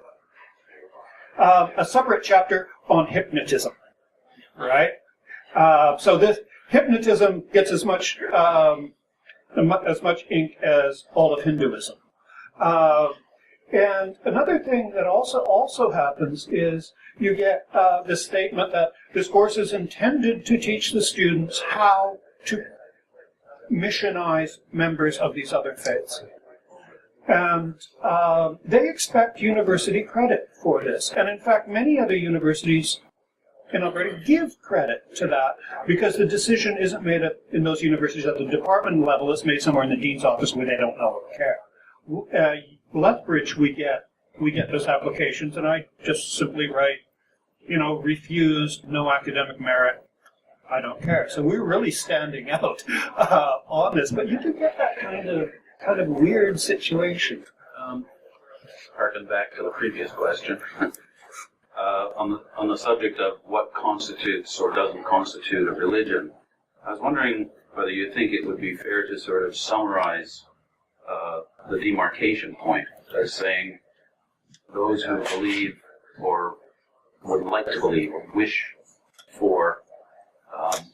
S3: a separate chapter on hypnotism, right? So this hypnotism gets as much ink as all of Hinduism. And another thing that also happens is you get this statement that this course is intended to teach the students how to missionize members of these other faiths. And they expect university credit for this. And in fact, many other universities in Alberta give credit to that because the decision isn't made in those universities at the department level. It's made somewhere in the dean's office where they don't know or care. Lethbridge, we get those applications, and I just simply write, refused, no academic merit, I don't care. So we're really standing out on this, but you do get that kind of weird situation.
S11: Harken back to the previous question. On the subject of what constitutes or doesn't constitute a religion, I was wondering whether you think it would be fair to sort of summarize the demarcation point as saying those who believe or would like to believe or wish for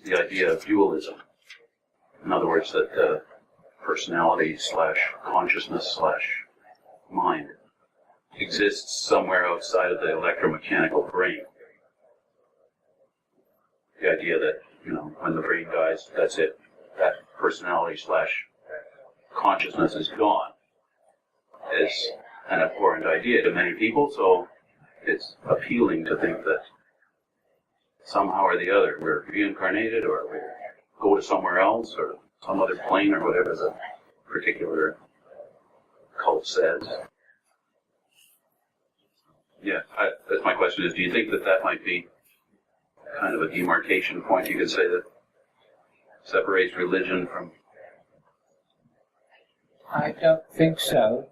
S11: the idea of dualism. In other words, that personality / consciousness / mind exists somewhere outside of the electromechanical brain. The idea that, when the brain dies, that's it. That personality / consciousness is gone is an abhorrent idea to many people, so it's appealing to think that somehow or the other we're reincarnated or we go to somewhere else or some other plane or whatever the particular cult says. Yeah, that's my question is, do you think that might be kind of a demarcation point, you could say, that separates religion from...
S2: I don't think so.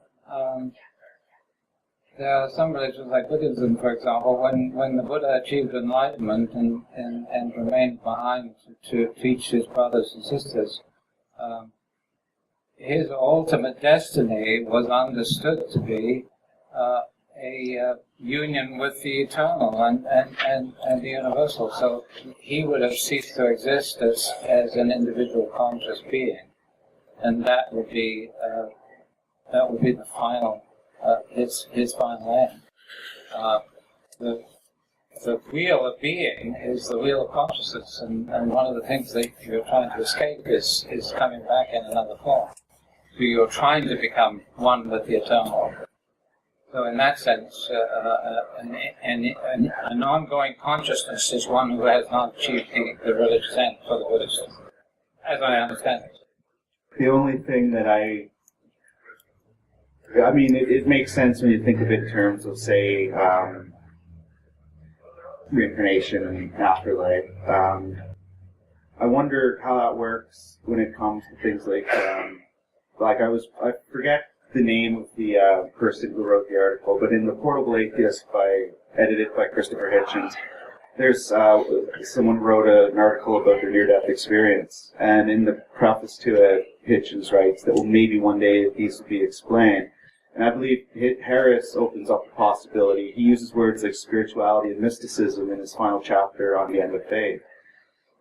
S2: There are some religions like Buddhism, for example, when the Buddha achieved enlightenment and remained behind to teach his brothers and sisters, his ultimate destiny was understood to be a union with the eternal and the universal. So he would have ceased to exist as an individual conscious being, and that would be the final his final aim. The wheel of being is the wheel of consciousness, and one of the things that you're trying to escape is coming back in another form. So you're trying to become one with the eternal. So in that sense, an ongoing consciousness is one who has not achieved the religious end for the Buddhist, as I understand it.
S4: The only thing that it makes sense when you think of it in terms of, say, reincarnation and afterlife. I wonder how that works when it comes to things like I forget the name of the person who wrote the article, but in The Portable Atheist, edited by Christopher Hitchens, there's someone wrote an article about their near-death experience, and in the preface to it, Hitchens writes that, well, maybe one day these will be explained. And I believe Harris opens up the possibility. He uses words like spirituality and mysticism in his final chapter on the end of faith.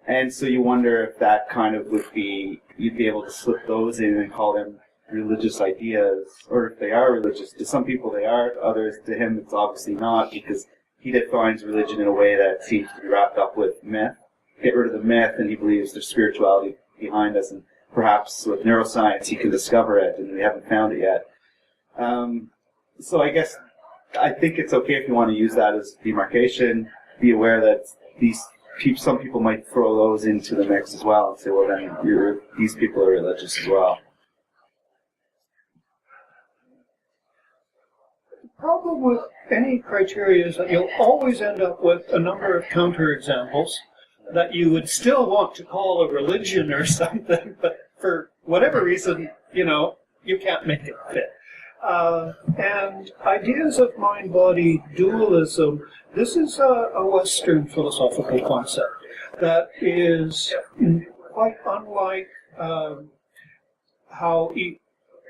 S4: And so you wonder if that kind of would be, you'd be able to slip those in and call them religious ideas, or if they are religious. To some people they are, to others, to him it's obviously not, because he defines religion in a way that seems to be wrapped up with myth. Get rid of the myth, and he believes there's spirituality behind us, and perhaps with neuroscience he can discover it, and we haven't found it yet. So I guess I think it's okay if you want to use that as demarcation. Be aware that some people might throw those into the mix as well and say, well, then these people are religious as well.
S3: The problem with any criteria is that you'll always end up with a number of counterexamples that you would still want to call a religion or something, but for whatever reason, you can't make it fit. And ideas of mind-body dualism, this is a Western philosophical concept that is quite unlike how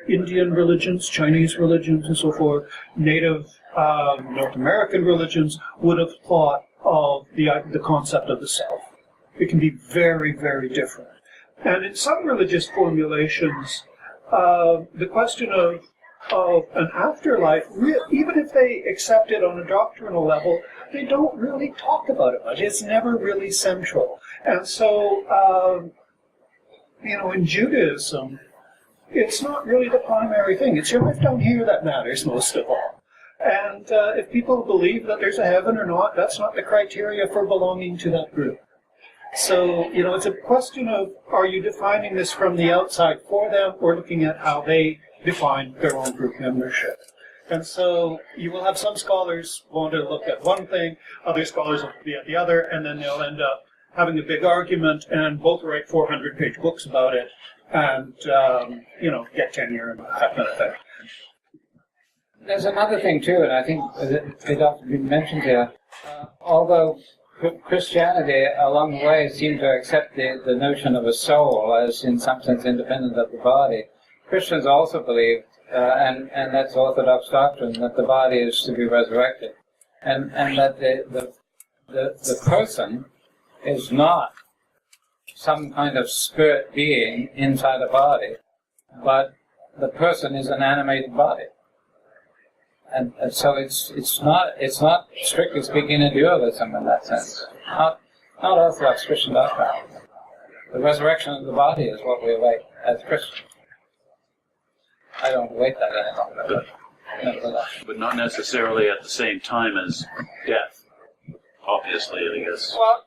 S3: Indian religions, Chinese religions, and so forth, native North American religions would have thought of the concept of the self. It can be very, very different. And in some religious formulations, the question of an afterlife, even if they accept it on a doctrinal level, they don't really talk about it much. It's never really central. And so, in Judaism, it's not really the primary thing. It's your life down here that matters most of all. And if people believe that there's a heaven or not, that's not the criteria for belonging to that group. So, it's a question of, are you defining this from the outside for them, or looking at how they define their own group membership? And so you will have some scholars want to look at one thing, other scholars will be at the other, and then they'll end up having a big argument and both write 400-page books about it and, get tenure and that kind of thing.
S2: There's another thing too, and I think it ought to be mentioned here. Although Christianity along the way seemed to accept the notion of a soul as in some sense independent of the body, Christians also believed, and that's Orthodox doctrine, that the body is to be resurrected, and that the person is not some kind of spirit being inside a body, but the person is an animated body. And so it's not strictly speaking a dualism in that sense. Not Orthodox Christian doctrine. The resurrection of the body is what we await as Christians. I don't await that any longer, but nevertheless.
S11: But not necessarily at the same time as death, obviously, I guess.
S2: Well,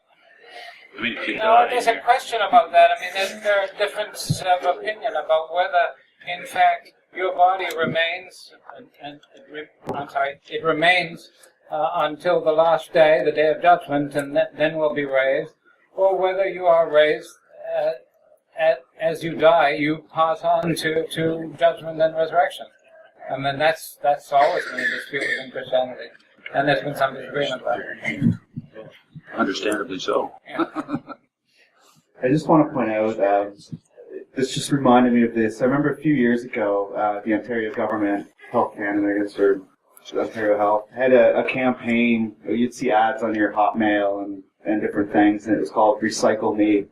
S11: if you
S2: no,
S11: die,
S2: there's a question about that. There are differences of opinion about whether, in fact, your body remains, it remains until the last day, the day of judgment, and then will be raised, or whether you are raised as you die, you pass on to judgment and resurrection. And then that's always been a dispute within Christianity, and there's been some disagreement about it.
S11: Understandably so.
S2: Yeah.
S4: I just want to point out, this just reminded me of this. I remember a few years ago, the Ontario government, Health Canada, I guess, or Ontario Health, had a campaign. You'd see ads on your Hotmail and different things, and it was called Recycle Me.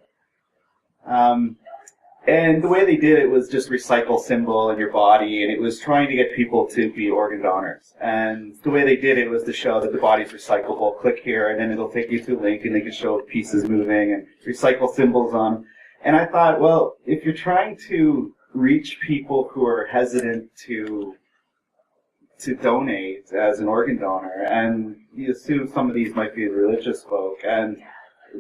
S4: And the way they did it was just recycle symbol in your body, and it was trying to get people to be organ donors. And the way they did it was to show that the body's recyclable. Click here, and then it'll take you to a link, and they can show pieces moving and recycle symbols on them. And I thought, well, if you're trying to reach people who are hesitant to donate as an organ donor, and you assume some of these might be religious folk, and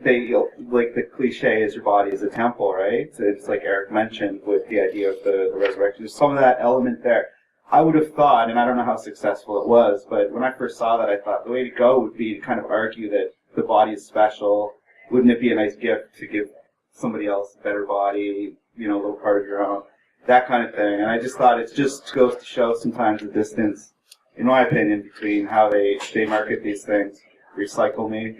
S4: they, like the cliche is your body is a temple, right? So it's like Eric mentioned with the idea of the resurrection. There's some of that element there. I would have thought, and I don't know how successful it was, but when I first saw that, I thought the way to go would be to kind of argue that the body is special. Wouldn't it be a nice gift to give somebody else a better body, a little part of your own, that kind of thing. And I just thought it just goes to show sometimes the distance, in my opinion, between how they market these things. Recycle me,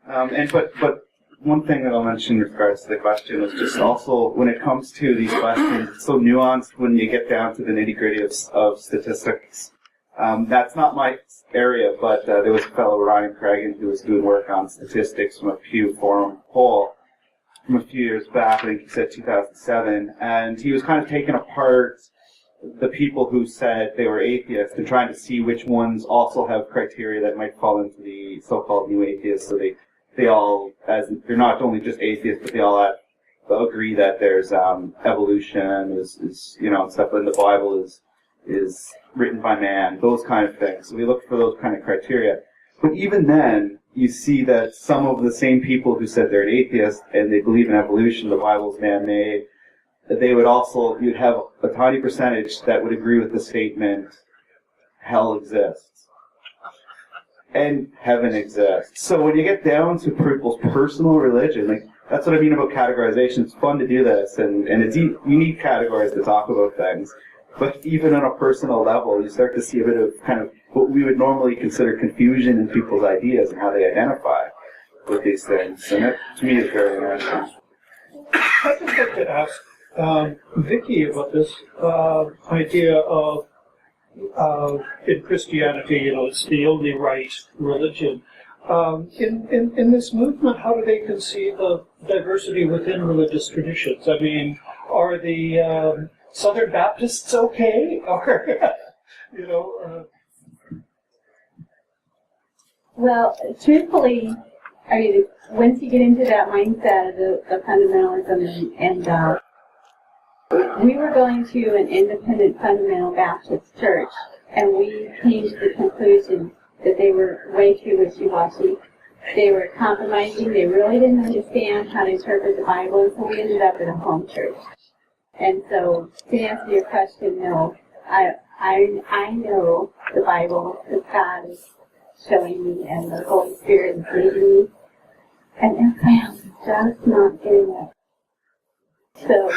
S4: But one thing that I'll mention in regards to the question is just also when it comes to these questions, it's so nuanced when you get down to the nitty-gritty of statistics. That's not my area, but there was a fellow, Ryan Cragen, who was doing work on statistics from a Pew Forum poll from a few years back. I think he said 2007, and he was kind of taking apart the people who said they were atheists and trying to see which ones also have criteria that might fall into the so-called new atheists. So they all, as they're not only just atheists, but they all agree that there's evolution is stuff in the Bible is written by man, those kind of things. So we look for those kind of criteria. But even then, you see that some of the same people who said they're an atheist and they believe in evolution, the Bible's man-made, they would also, you'd have a tiny percentage that would agree with the statement, hell exists and heaven exists. So when you get down to people's personal religion, like that's what I mean about categorization. It's fun to do this, and it's you need categories to talk about things. But even on a personal level, you start to see a bit of kind of what we would normally consider confusion in people's ideas and how they identify with these things. And that, to me, is very interesting.
S3: I'd just like to ask Vyckie about this idea of in Christianity, it's the only right religion. In this movement, how do they conceive of diversity within religious traditions? I mean, are the Southern Baptists okay? Or,
S5: Well, truthfully, I mean, once you get into that mindset of the fundamentalism and we were going to an independent fundamental Baptist church, and we came to the conclusion that they were way too wishy-washy. They were compromising. They really didn't understand how to interpret the Bible, so we ended up in a home church. And so, to answer your question, no, I know the Bible, that God is showing me, and the Holy Spirit is leading me, and if I am just not getting it. So,